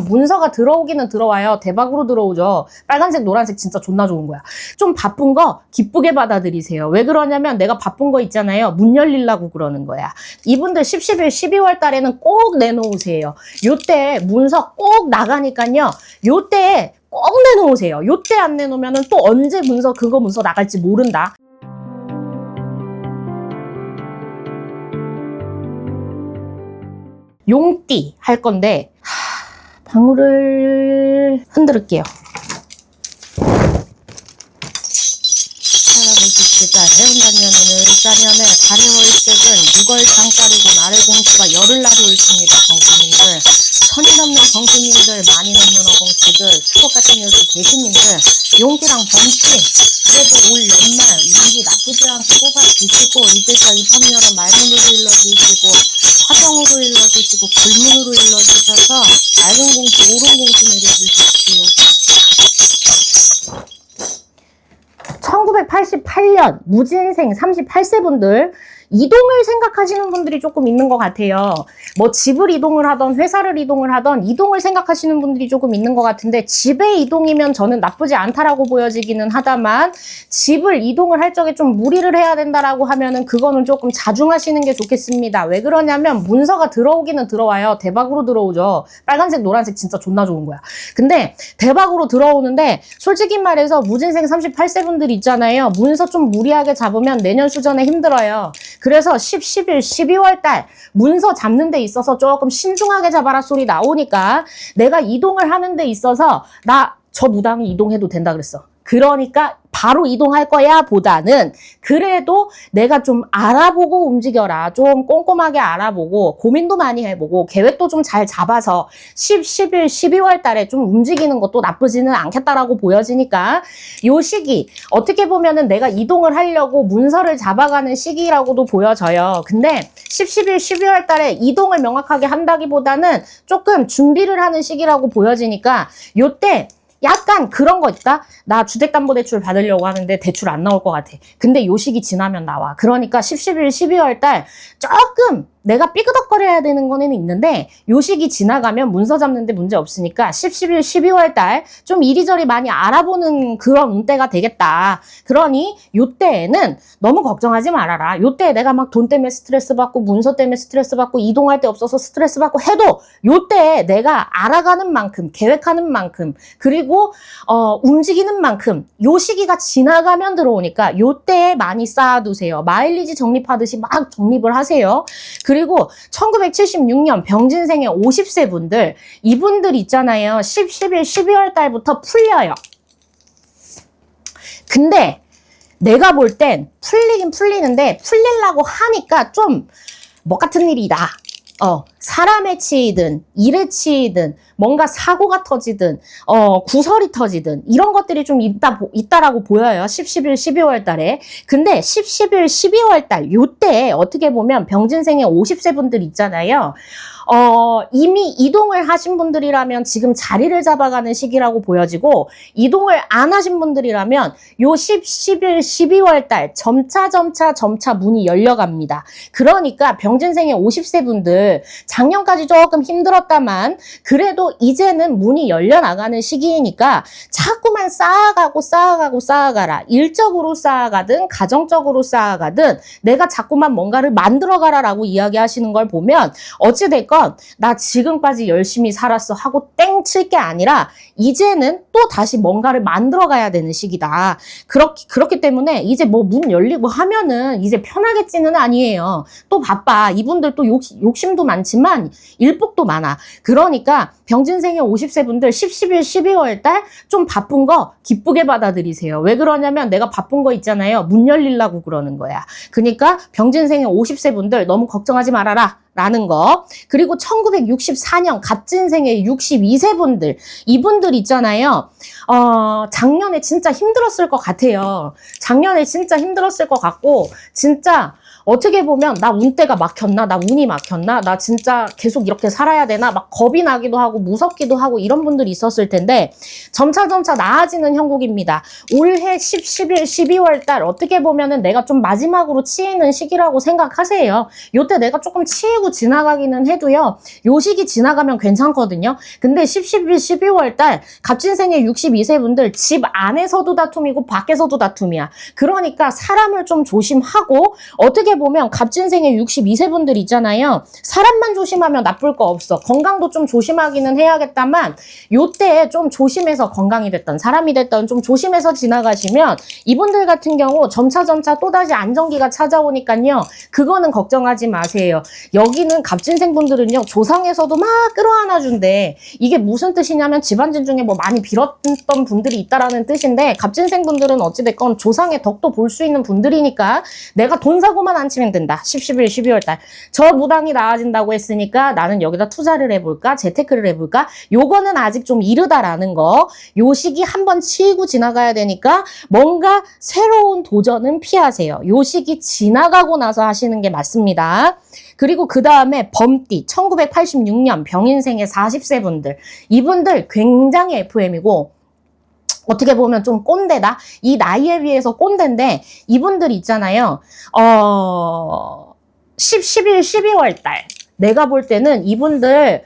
문서가 들어오기는 들어와요. 대박으로 들어오죠. 빨간색, 노란색 진짜 존나 좋은 거야. 좀 바쁜 거 기쁘게 받아들이세요. 왜 그러냐면 내가 바쁜 거 있잖아요. 문 열리려고 그러는 거야. 이분들 10, 11, 12월 달에는 꼭 내놓으세요. 요때 문서 꼭 나가니까요. 요때 꼭 내놓으세요. 요때 안 내놓으면 또 언제 그거 문서 나갈지 모른다. 용띠 할 건데 방울을 흔들을게요. 살아보십시다. 해운단년에는 짜면에 달의 월색은 6월 장가리고 날의 공수가 열흘날이 옳습니다. 정수님들, 선이 넘는 정수님들, 많이 넘는 어공수들, 수국 같은 여수 대신님들, 용기랑 범치, 그래도 올 연말 운기 나쁘지 않게 뽑아주시고 이제서 입학년은 맑은 으로 일러주시고 화정으로 일러주시고 불문으로 일러주셔서 맑은 공수, 옳은 공수 내려주십시오. 1988년 무진생 38세 분들, 이동을 생각하시는 분들이 조금 있는 것 같아요. 뭐 집을 이동을 하던 회사를 이동을 하던 이동을 생각하시는 분들이 조금 있는 것 같은데, 집에 이동이면 저는 나쁘지 않다라고 보여지기는 하다만 집을 이동을 할 적에 좀 무리를 해야 된다라고 하면은 그거는 조금 자중하시는 게 좋겠습니다. 왜 그러냐면 문서가 들어오기는 들어와요. 대박으로 들어오죠. 빨간색, 노란색 진짜 존나 좋은 거야. 근데 대박으로 들어오는데 솔직히 말해서 무진생 38세 분들 있잖아요. 문서 좀 무리하게 잡으면 내년 수전에 힘들어요. 그래서 10, 11, 12월 달 문서 잡는 데 있어서 조금 신중하게 잡아라 소리 나오니까 내가 이동을 하는 데 있어서 나 저 무당이 이동해도 된다 그랬어. 그러니까 바로 이동할 거야 보다는 그래도 내가 좀 알아보고 움직여라. 좀 꼼꼼하게 알아보고 고민도 많이 해보고 계획도 좀 잘 잡아서 10, 11, 12월 달에 좀 움직이는 것도 나쁘지는 않겠다라고 보여지니까 요 시기 어떻게 보면은 내가 이동을 하려고 문서를 잡아가는 시기라고도 보여져요. 근데 10, 11, 12월 달에 이동을 명확하게 한다기보다는 조금 준비를 하는 시기라고 보여지니까 요때 약간 그런 거 있다? 나 주택담보대출 받으려고 하는데 대출 안 나올 것 같아. 근데 요 시기 지나면 나와. 그러니까 10, 11, 12월 달 조금 내가 삐그덕거려야 되는 거는 있는데 요 시기 지나가면 문서 잡는데 문제 없으니까 10, 11, 12월 달 좀 이리저리 많이 알아보는 그런 운때가 되겠다. 그러니 요때에는 너무 걱정하지 말아라. 요때 내가 막 돈 때문에 스트레스 받고 문서 때문에 스트레스 받고 이동할 데 없어서 스트레스 받고 해도 요때 내가 알아가는 만큼 계획하는 만큼 그리고 움직이는 만큼 요 시기가 지나가면 들어오니까 요때에 많이 쌓아두세요. 마일리지 적립하듯이 막 적립을 하세요. 그리고 1976년 병진생의 50세 분들, 이분들 있잖아요. 10, 11, 12월 달부터 풀려요. 근데 내가 볼 땐 풀리긴 풀리는데 풀리려고 하니까 좀 뭐 같은 일이다. 사람에 치이든 일에 치이든 뭔가 사고가 터지든 구설이 터지든 이런 것들이 좀 있다라고 보여요. 10, 11, 12월 달에. 근데 10, 11, 12월 달 요때 어떻게 보면 병진생의 50세 분들 있잖아요. 이미 이동을 하신 분들이라면 지금 자리를 잡아가는 시기라고 보여지고 이동을 안 하신 분들이라면 요 10, 11, 12월 달 점차 문이 열려갑니다. 그러니까 병진생의 50세 분들 작년까지 조금 힘들었다만 그래도 이제는 문이 열려나가는 시기이니까 자꾸만 쌓아가라. 일적으로 쌓아가든 가정적으로 쌓아가든 내가 자꾸만 뭔가를 만들어가라라고 이야기하시는 걸 보면 어찌됐건 나 지금까지 열심히 살았어 하고 땡 칠 게 아니라 이제는 또 다시 뭔가를 만들어 가야 되는 시기다. 그렇기 때문에 이제 뭐 문 열리고 하면은 이제 편하겠지는 아니에요. 또 바빠. 이분들 또 욕심도 많지만 일복도 많아. 그러니까 병진생의 50세 분들 10, 11, 12월 달 좀 바쁜 거 기쁘게 받아들이세요. 왜 그러냐면 내가 바쁜 거 있잖아요. 문 열리려고 그러는 거야. 그러니까 병진생의 50세 분들 너무 걱정하지 말아라. 라는 거. 그리고 1964년 갑진생의 62세 분들, 이분들 있잖아요. 작년에 진짜 힘들었을 것 같아요. 작년에 진짜 힘들었을 것 같고, 진짜 어떻게 보면 나 운대가 막혔나? 나 운이 막혔나? 나 진짜 계속 이렇게 살아야 되나? 막 겁이 나기도 하고 무섭기도 하고 이런 분들이 있었을 텐데 점차 나아지는 형국입니다. 올해 10, 11, 12월 달 어떻게 보면은 내가 좀 마지막으로 치이는 시기라고 생각하세요. 요때 내가 조금 치이고 지나가기는 해도요. 요 시기 지나가면 괜찮거든요. 근데 10, 11, 12월 달 갑진생의 62세 분들 집 안에서도 다툼이고 밖에서도 다툼이야. 그러니까 사람을 좀 조심하고 어떻게 보면 갑진생의 62세 분들 있잖아요. 사람만 조심하면 나쁠 거 없어. 건강도 좀 조심하기는 해야겠다만 요때에 좀 조심해서 건강이 됐던 사람이 됐던 좀 조심해서 지나가시면 이분들 같은 경우 점차 또다시 안정기가 찾아오니까요. 그거는 걱정하지 마세요. 여기는 갑진생 분들은요. 조상에서도 막 끌어안아 준대. 이게 무슨 뜻이냐면 집안진 중에 뭐 많이 빌었던 분들이 있다라는 뜻인데 갑진생 분들은 어찌됐건 조상의 덕도 볼 수 있는 분들이니까 내가 돈 사고만 안 치면 된다. 10, 11, 12월 달. 저 무당이 나아진다고 했으니까 나는 여기다 투자를 해볼까? 재테크를 해볼까? 요거는 아직 좀 이르다라는 거. 요 시기 한번 치고 지나가야 되니까 뭔가 새로운 도전은 피하세요. 요 시기 지나가고 나서 하시는 게 맞습니다. 그리고 그 다음에 범띠 1986년 병인생의 40세 분들. 이분들 굉장히 FM이고 어떻게 보면 좀 꼰대다. 이 나이에 비해서 꼰대인데 이분들 있잖아요. 10, 11, 12월 달 내가 볼 때는 이분들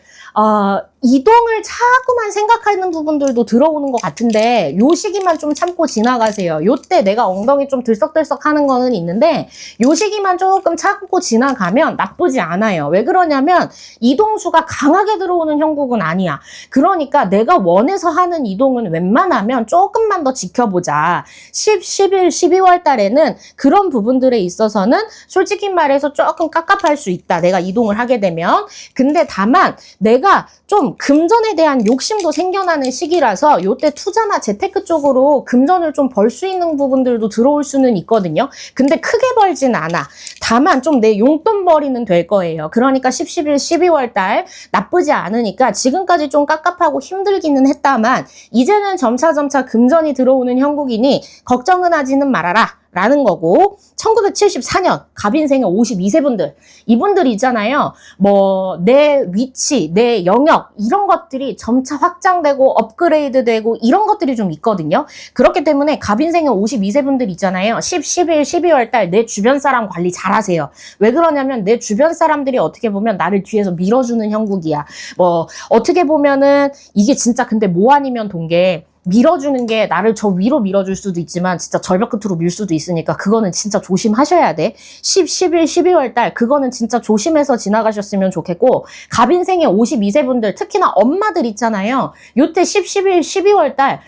이동을 자꾸만 생각하는 부분들도 들어오는 것 같은데 요 시기만 좀 참고 지나가세요. 요때 내가 엉덩이 좀 들썩들썩 하는 거는 있는데 요 시기만 조금 참고 지나가면 나쁘지 않아요. 왜 그러냐면 이동수가 강하게 들어오는 형국은 아니야. 그러니까 내가 원해서 하는 이동은 웬만하면 조금만 더 지켜보자. 10, 11, 12월 달에는 그런 부분들에 있어서는 솔직히 말해서 조금 깝깝할 수 있다. 내가 이동을 하게 되면. 근데 다만 내가 좀 금전에 대한 욕심도 생겨나는 시기라서 요때 투자나 재테크 쪽으로 금전을 좀 벌 수 있는 부분들도 들어올 수는 있거든요. 근데 크게 벌진 않아. 다만 좀 내 용돈벌이는 될 거예요. 그러니까 10, 11, 12월 달 나쁘지 않으니까 지금까지 좀 깝깝하고 힘들기는 했다만 이제는 점차 금전이 들어오는 형국이니 걱정은 하지는 말아라. 라는 거고 1974년 갑인생의 52세 분들 이분들 있잖아요. 뭐 내 위치, 내 영역 이런 것들이 점차 확장되고 업그레이드되고 이런 것들이 좀 있거든요. 그렇기 때문에 갑인생의 52세 분들 있잖아요. 10, 11, 12월 달 내 주변 사람 관리 잘하세요. 왜 그러냐면 내 주변 사람들이 어떻게 보면 나를 뒤에서 밀어주는 형국이야. 뭐 어떻게 보면은 이게 진짜 근데 뭐 아니면 동계 밀어주는 게 나를 저 위로 밀어줄 수도 있지만 진짜 절벽 끝으로 밀 수도 있으니까 그거는 진짜 조심하셔야 돼. 10, 11, 12월 달 그거는 진짜 조심해서 지나가셨으면 좋겠고 갑인생의 52세 분들 특히나 엄마들 있잖아요. 요때 10, 11, 12월 달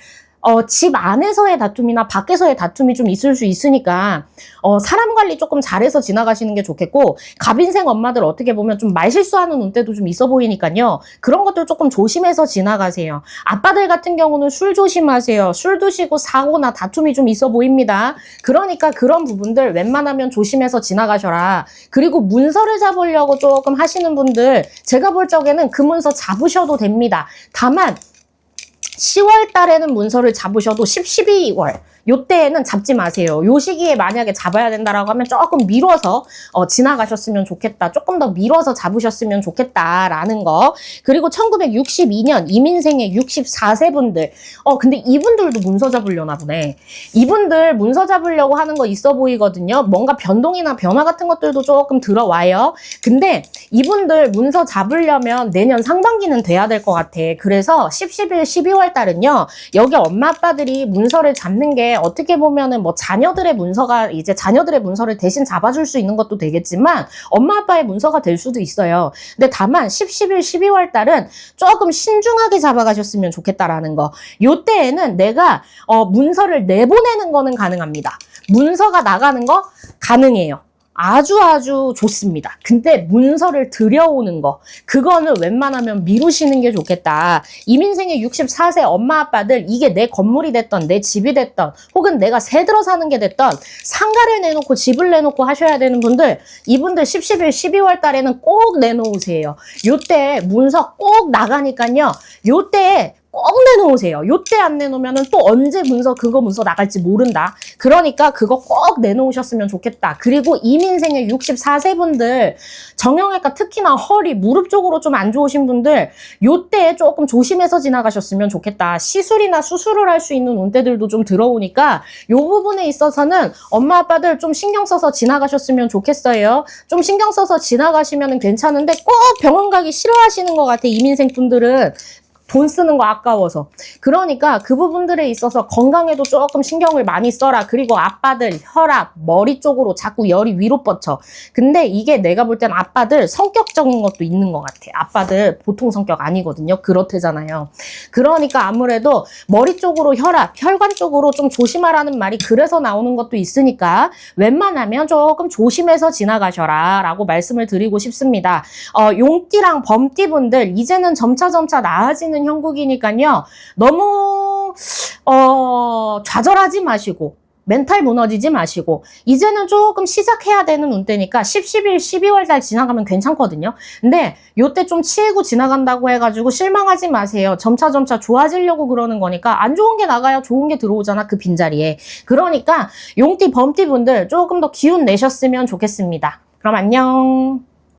집 안에서의 다툼이나 밖에서의 다툼이 좀 있을 수 있으니까 사람 관리 조금 잘해서 지나가시는 게 좋겠고 갑인생 엄마들 어떻게 보면 좀 말실수하는 운때도 좀 있어 보이니까요. 그런 것들 조금 조심해서 지나가세요. 아빠들 같은 경우는 술 조심하세요. 술 드시고 사고나 다툼이 좀 있어 보입니다. 그러니까 그런 부분들 웬만하면 조심해서 지나가셔라. 그리고 문서를 잡으려고 조금 하시는 분들 제가 볼 적에는 그 문서 잡으셔도 됩니다. 다만 10월 달에는 문서를 잡으셔도 10, 12월 요때에는 잡지 마세요. 요 시기에 만약에 잡아야 된다라고 하면 조금 미뤄서 지나가셨으면 좋겠다. 조금 더 미뤄서 잡으셨으면 좋겠다라는 거. 그리고 1962년 이민생의 64세 분들. 근데 이분들도 문서 잡으려나 보네. 이분들 문서 잡으려고 하는 거 있어 보이거든요. 뭔가 변동이나 변화 같은 것들도 조금 들어와요. 근데 이분들 문서 잡으려면 내년 상반기는 돼야 될 것 같아. 그래서 10, 11, 12월 달은요. 여기 엄마 아빠들이 문서를 잡는 게 어떻게 보면은 뭐 자녀들의 문서가 이제 자녀들의 문서를 대신 잡아줄 수 있는 것도 되겠지만 엄마 아빠의 문서가 될 수도 있어요. 근데 다만 10, 11, 12월 달은 조금 신중하게 잡아가셨으면 좋겠다라는 거. 요때에는 내가 문서를 내보내는 거는 가능합니다. 문서가 나가는 거 가능해요. 아주 좋습니다. 근데 문서를 들여오는 거 그거는 웬만하면 미루시는 게 좋겠다. 이민생의 64세 엄마 아빠들 이게 내 건물이 됐던 내 집이 됐던 혹은 내가 새 들어 사는 게 됐던 상가를 내놓고 집을 내놓고 하셔야 되는 분들 이분들 10, 11, 12월 달에는 꼭 내놓으세요. 요때 문서 꼭 나가니까요. 요때 꼭 내놓으세요. 요때 안 내놓으면은 또 언제 문서 그거 문서 나갈지 모른다. 그러니까 그거 꼭 내놓으셨으면 좋겠다. 그리고 이민생의 64세 분들, 정형외과 특히나 허리, 무릎 쪽으로 좀 안 좋으신 분들 요때 조금 조심해서 지나가셨으면 좋겠다. 시술이나 수술을 할 수 있는 운대들도 좀 들어오니까 요 부분에 있어서는 엄마 아빠들 좀 신경 써서 지나가셨으면 좋겠어요. 좀 신경 써서 지나가시면 괜찮은데 꼭 병원 가기 싫어하시는 것 같아. 이민생 분들은 돈 쓰는 거 아까워서. 그러니까 그 부분들에 있어서 건강에도 조금 신경을 많이 써라. 그리고 아빠들 혈압, 머리 쪽으로 자꾸 열이 위로 뻗쳐. 근데 이게 내가 볼 땐 아빠들 성격적인 것도 있는 것 같아. 아빠들 보통 성격 아니거든요. 그렇대잖아요. 그러니까 아무래도 머리 쪽으로 혈압, 혈관 쪽으로 좀 조심하라는 말이 그래서 나오는 것도 있으니까 웬만하면 조금 조심해서 지나가셔라 라고 말씀을 드리고 싶습니다. 용띠랑 범띠 분들 이제는 점차 나아지는 형국이니까요. 너무 좌절하지 마시고 멘탈 무너지지 마시고 이제는 조금 시작해야 되는 운대니까 10, 11, 12월 달 지나가면 괜찮거든요. 근데 요때 좀 치이고 지나간다고 해가지고 실망하지 마세요. 점차 좋아지려고 그러는 거니까 안 좋은 게 나가야 좋은 게 들어오잖아. 그 빈자리에. 그러니까 용띠 범띠 분들 조금 더 기운 내셨으면 좋겠습니다. 그럼 안녕.